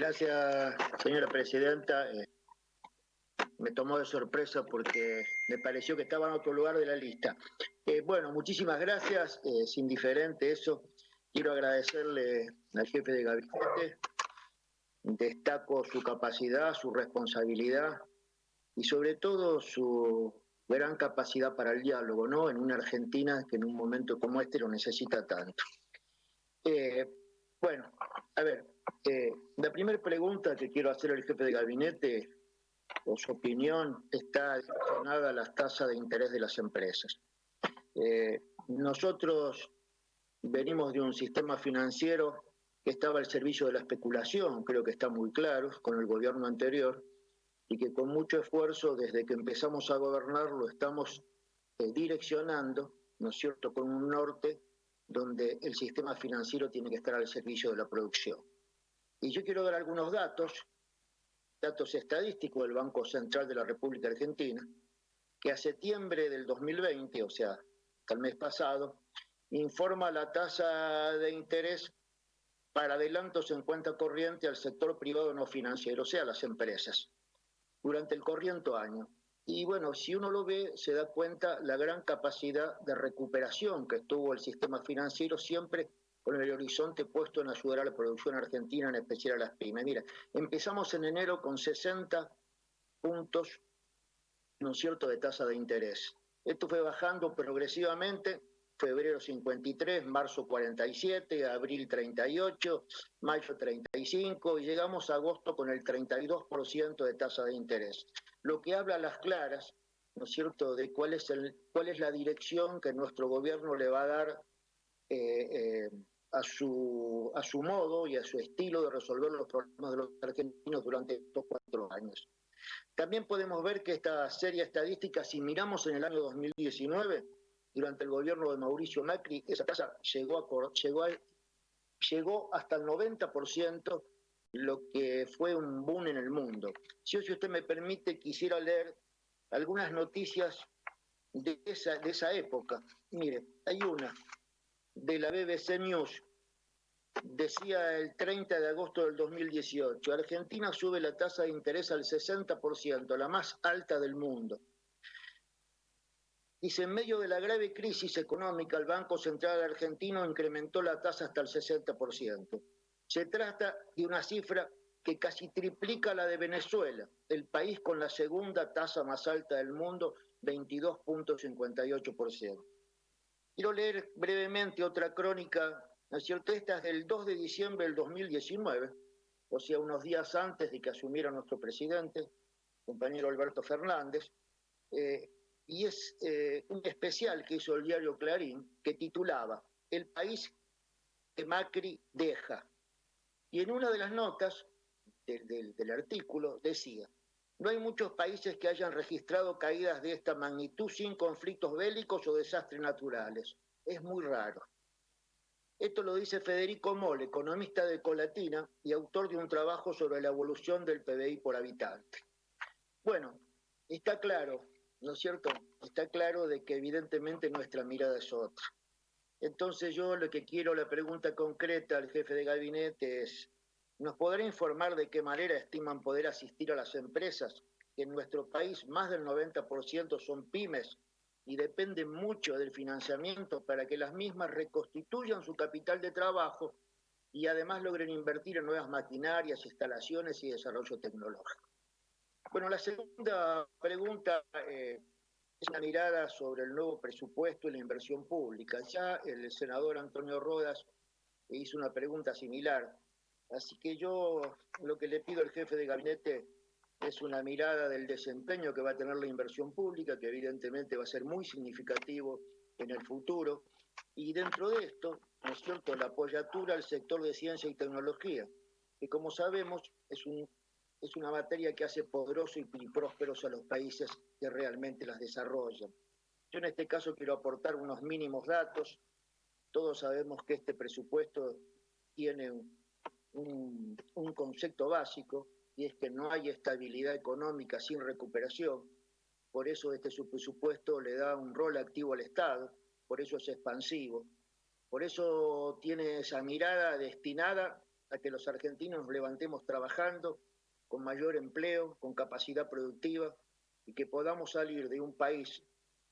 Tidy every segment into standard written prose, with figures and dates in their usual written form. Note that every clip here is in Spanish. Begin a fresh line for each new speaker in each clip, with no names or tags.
Gracias, señora presidenta. Me tomó de sorpresa porque me pareció que estaba en otro lugar de la lista. Bueno, muchísimas gracias. Es indiferente eso. Quiero agradecerle al jefe de gabinete. Destaco su capacidad, su responsabilidad y sobre todo su gran capacidad para el diálogo, ¿no? En una Argentina que en un momento como este lo necesita tanto. Bueno, a ver, la primera pregunta que quiero hacer al jefe de gabinete, o su opinión, está relacionada a las tasas de interés de las empresas. Nosotros venimos de un sistema financiero que estaba al servicio de la especulación, creo que está muy claro, con el gobierno anterior, y que con mucho esfuerzo, desde que empezamos a gobernar, lo estamos direccionando, ¿no es cierto?, con un norte donde el sistema financiero tiene que estar al servicio de la producción. Y yo quiero dar algunos datos estadísticos del Banco Central de la República Argentina, que a septiembre del 2020, o sea, hasta el mes pasado, informa la tasa de interés para adelantos en cuenta corriente al sector privado no financiero, o sea, las empresas, durante el corriente año. Y bueno, si uno lo ve, se da cuenta la gran capacidad de recuperación que tuvo el sistema financiero, siempre con el horizonte puesto en ayudar a la producción argentina, en especial a las pymes. Mira, empezamos en enero con 60 puntos, ¿no es cierto?, de tasa de interés. Esto fue bajando progresivamente, febrero 53, marzo 47, abril 38, mayo 35, y llegamos a agosto con el 32% de tasa de interés. Lo que habla a las claras, ¿no es cierto?, de cuál es la dirección que nuestro gobierno le va a dar a su modo y a su estilo de resolver los problemas de los argentinos durante estos 4 años. También podemos ver que esta serie estadística, si miramos en el año 2019, durante el gobierno de Mauricio Macri, esa tasa llegó hasta el 90%, lo que fue un boom en el mundo. Si usted me permite, quisiera leer algunas noticias de esa época. Mire, hay una de la BBC News, decía el 30 de agosto del 2018, Argentina sube la tasa de interés al 60%, la más alta del mundo. Dice, en medio de la grave crisis económica, el Banco Central argentino incrementó la tasa hasta el 60%. Se trata de una cifra que casi triplica la de Venezuela, el país con la segunda tasa más alta del mundo, 22.58%. Quiero leer brevemente otra crónica, ¿no es cierto? Esta es del 2 de diciembre del 2019, o sea, unos días antes de que asumiera nuestro presidente, compañero Alberto Fernández, y es un especial que hizo el diario Clarín, que titulaba El país que Macri deja. Y en una de las notas del artículo decía, no hay muchos países que hayan registrado caídas de esta magnitud sin conflictos bélicos o desastres naturales. Es muy raro. Esto lo dice Federico Moll, economista de Colatina y autor de un trabajo sobre la evolución del PBI por habitante. Bueno, está claro, ¿no es cierto? Está claro de que evidentemente nuestra mirada es otra. Entonces yo lo que quiero, la pregunta concreta al jefe de gabinete es, ¿nos podrá informar de qué manera estiman poder asistir a las empresas? Que en nuestro país más del 90% son pymes y dependen mucho del financiamiento para que las mismas reconstituyan su capital de trabajo y además logren invertir en nuevas maquinarias, instalaciones y desarrollo tecnológico. Bueno, la segunda pregunta es una mirada sobre el nuevo presupuesto y la inversión pública. Ya el senador Antonio Rodas hizo una pregunta similar, así que yo lo que le pido al jefe de gabinete es una mirada del desempeño que va a tener la inversión pública, que evidentemente va a ser muy significativo en el futuro, y dentro de esto, ¿no es cierto?, la apoyatura al sector de ciencia y tecnología, que como sabemos es una materia que hace poderosos y prósperos a los países que realmente las desarrollan. Yo en este caso quiero aportar unos mínimos datos. Todos sabemos que este presupuesto tiene un concepto básico, y es que no hay estabilidad económica sin recuperación. Por eso este presupuesto le da un rol activo al Estado, por eso es expansivo, por eso tiene esa mirada destinada a que los argentinos nos levantemos trabajando, con mayor empleo, con capacidad productiva, y que podamos salir de un país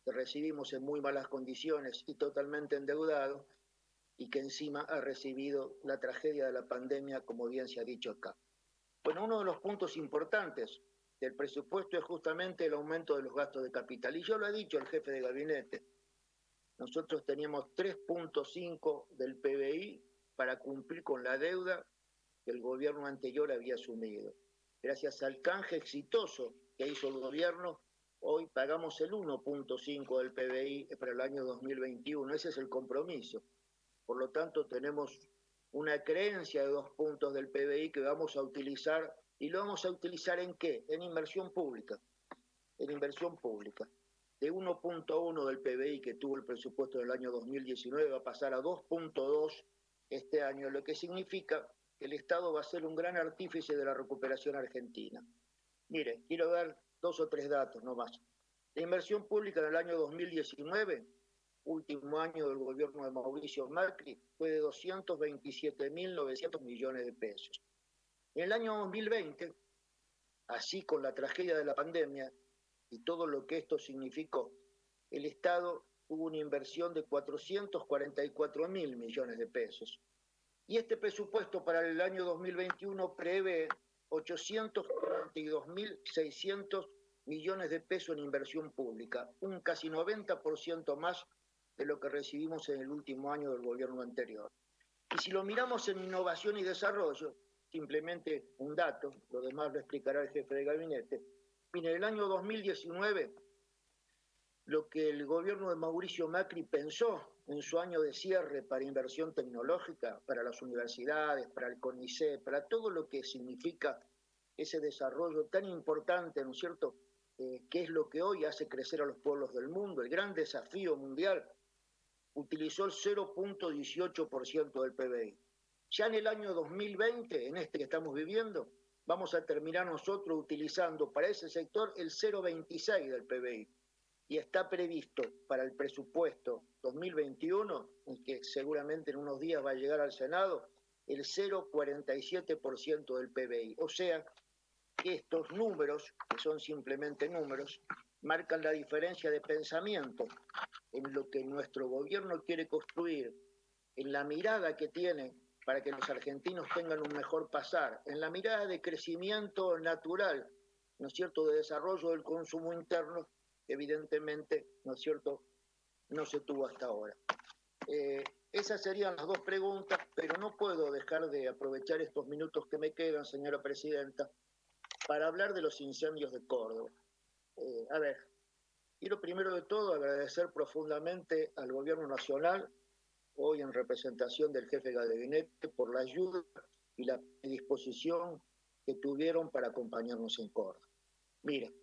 que recibimos en muy malas condiciones y totalmente endeudado, y que encima ha recibido la tragedia de la pandemia, como bien se ha dicho acá. Bueno, uno de los puntos importantes del presupuesto es justamente el aumento de los gastos de capital. Y yo lo ha dicho el jefe de gabinete, nosotros teníamos 3.5 del PBI para cumplir con la deuda que el gobierno anterior había asumido. Gracias al canje exitoso que hizo el gobierno, hoy pagamos el 1.5 del PBI para el año 2021. Ese es el compromiso. Por lo tanto, tenemos una creencia de 2 puntos del PBI que vamos a utilizar. ¿Y lo vamos a utilizar en qué? En inversión pública. En inversión pública. De 1.1 del PBI que tuvo el presupuesto del año 2019 va a pasar a 2.2 este año, lo que significa que el Estado va a ser un gran artífice de la recuperación argentina. Mire, quiero dar 2 o 3 datos nomás. La inversión pública en el año 2019, último año del gobierno de Mauricio Macri, fue de 227.900 millones de pesos. En el año 2020, así con la tragedia de la pandemia y todo lo que esto significó, el Estado tuvo una inversión de 444.000 millones de pesos. Y este presupuesto para el año 2021 prevé 842.600 millones de pesos en inversión pública, un casi 90% más de lo que recibimos en el último año del gobierno anterior. Y si lo miramos en innovación y desarrollo, simplemente un dato, lo demás lo explicará el jefe de gabinete. En el año 2019, lo que el gobierno de Mauricio Macri pensó en su año de cierre para inversión tecnológica, para las universidades, para el CONICET, para todo lo que significa ese desarrollo tan importante, ¿no es cierto?, que es lo que hoy hace crecer a los pueblos del mundo, el gran desafío mundial, utilizó el 0.18% del PBI. Ya en el año 2020, en este que estamos viviendo, vamos a terminar nosotros utilizando para ese sector el 0.26 del PBI. Y está previsto para el presupuesto 2021, que seguramente en unos días va a llegar al Senado, el 0.47% del PBI. O sea, que estos números, que son simplemente números, marcan la diferencia de pensamiento en lo que nuestro gobierno quiere construir, en la mirada que tiene para que los argentinos tengan un mejor pasar, en la mirada de crecimiento natural, ¿no es cierto?, de desarrollo del consumo interno, evidentemente, ¿no es cierto?, no se tuvo hasta ahora. Esas serían las 2 preguntas, pero no puedo dejar de aprovechar estos minutos que me quedan, señora presidenta, para hablar de los incendios de Córdoba. A ver, quiero primero de todo agradecer profundamente al Gobierno Nacional, hoy en representación del jefe de gabinete, por la ayuda y la disposición que tuvieron para acompañarnos en Córdoba. Mire,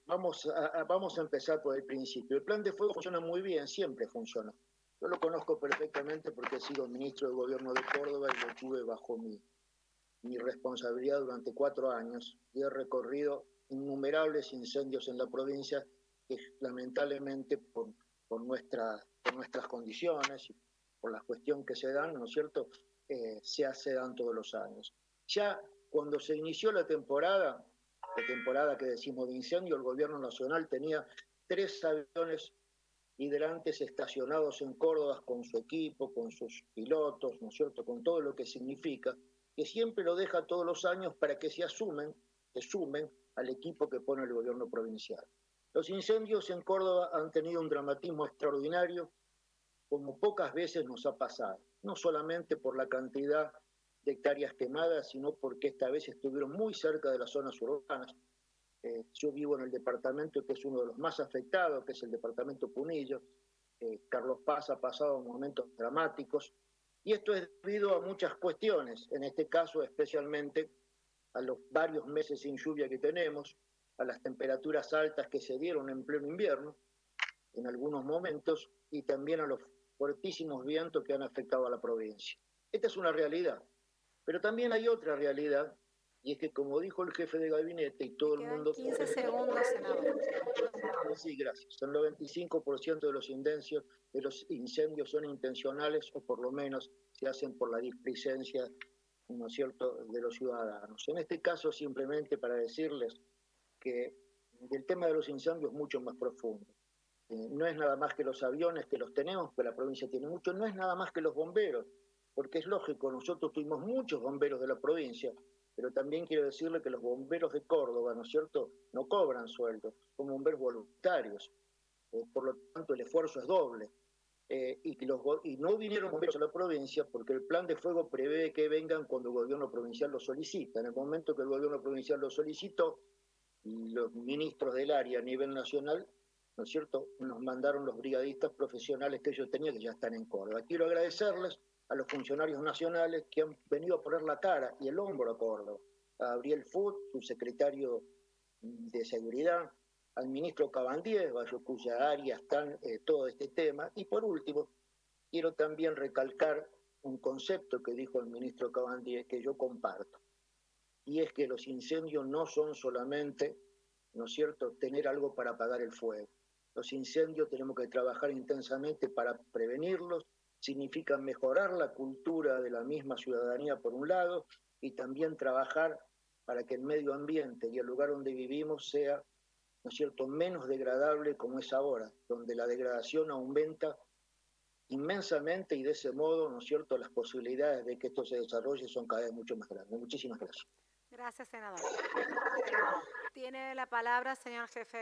vamos a empezar por el principio. El plan de fuego funciona muy bien, siempre funciona. Yo lo conozco perfectamente porque he sido ministro del gobierno de Córdoba y lo tuve bajo mi responsabilidad durante 4 años y he recorrido innumerables incendios en la provincia que lamentablemente por nuestras condiciones y por la cuestión que se dan, ¿no es cierto?, se dan todos los años. Ya cuando se inició la temporada que decimos de incendio, el gobierno nacional tenía 3 aviones hidrantes estacionados en Córdoba con su equipo, con sus pilotos, ¿no es cierto?, con todo lo que significa, que siempre lo deja todos los años para que se sumen al equipo que pone el gobierno provincial. Los incendios en Córdoba han tenido un dramatismo extraordinario, como pocas veces nos ha pasado, no solamente por la cantidad de hectáreas quemadas, sino porque esta vez estuvieron muy cerca de las zonas urbanas. Yo vivo en el departamento que es uno de los más afectados, que es el departamento Punillo. Carlos Paz ha pasado momentos dramáticos, y esto es debido a muchas cuestiones, en este caso especialmente a los varios meses sin lluvia que tenemos, a las temperaturas altas que se dieron en pleno invierno, en algunos momentos, y también a los fuertísimos vientos que han afectado a la provincia. Esta es una realidad, pero también hay otra realidad, y es que, como dijo el jefe de gabinete y todo el mundo...
15 segundos, senador.
Sí, gracias. El 95% de los incendios son intencionales, o por lo menos se hacen por la displicencia ¿no es cierto?, de los ciudadanos. En este caso, simplemente para decirles que el tema de los incendios es mucho más profundo. No es nada más que los aviones que los tenemos, que la provincia tiene muchos, no es nada más que los bomberos, porque es lógico, nosotros tuvimos muchos bomberos de la provincia, pero también quiero decirle que los bomberos de Córdoba, ¿no es cierto?, no cobran sueldo, son bomberos voluntarios, por lo tanto el esfuerzo es doble. Y no vinieron bomberos a la provincia porque el plan de fuego prevé que vengan cuando el gobierno provincial lo solicita. En el momento que el gobierno provincial lo solicitó, los ministros del área a nivel nacional, ¿no es cierto?, nos mandaron los brigadistas profesionales que ellos tenían, que ya están en Córdoba. Quiero agradecerles a los funcionarios nacionales que han venido a poner la cara y el hombro a Córdoba. A Gabriel Fut, su secretario de Seguridad, al ministro Cabandier, bajo cuya área están todo este tema. Y por último, quiero también recalcar un concepto que dijo el ministro Cabandier que yo comparto, y es que los incendios no son solamente, ¿no es cierto?, tener algo para apagar el fuego. Los incendios tenemos que trabajar intensamente para prevenirlos, significa mejorar la cultura de la misma ciudadanía por un lado, y también trabajar para que el medio ambiente y el lugar donde vivimos sea, ¿no es cierto?, menos degradable como es ahora, donde la degradación aumenta inmensamente y de ese modo, ¿no es cierto?, las posibilidades de que esto se desarrolle son cada vez mucho más grandes. Muchísimas gracias.
Gracias, senador. Tiene la palabra, señor jefe.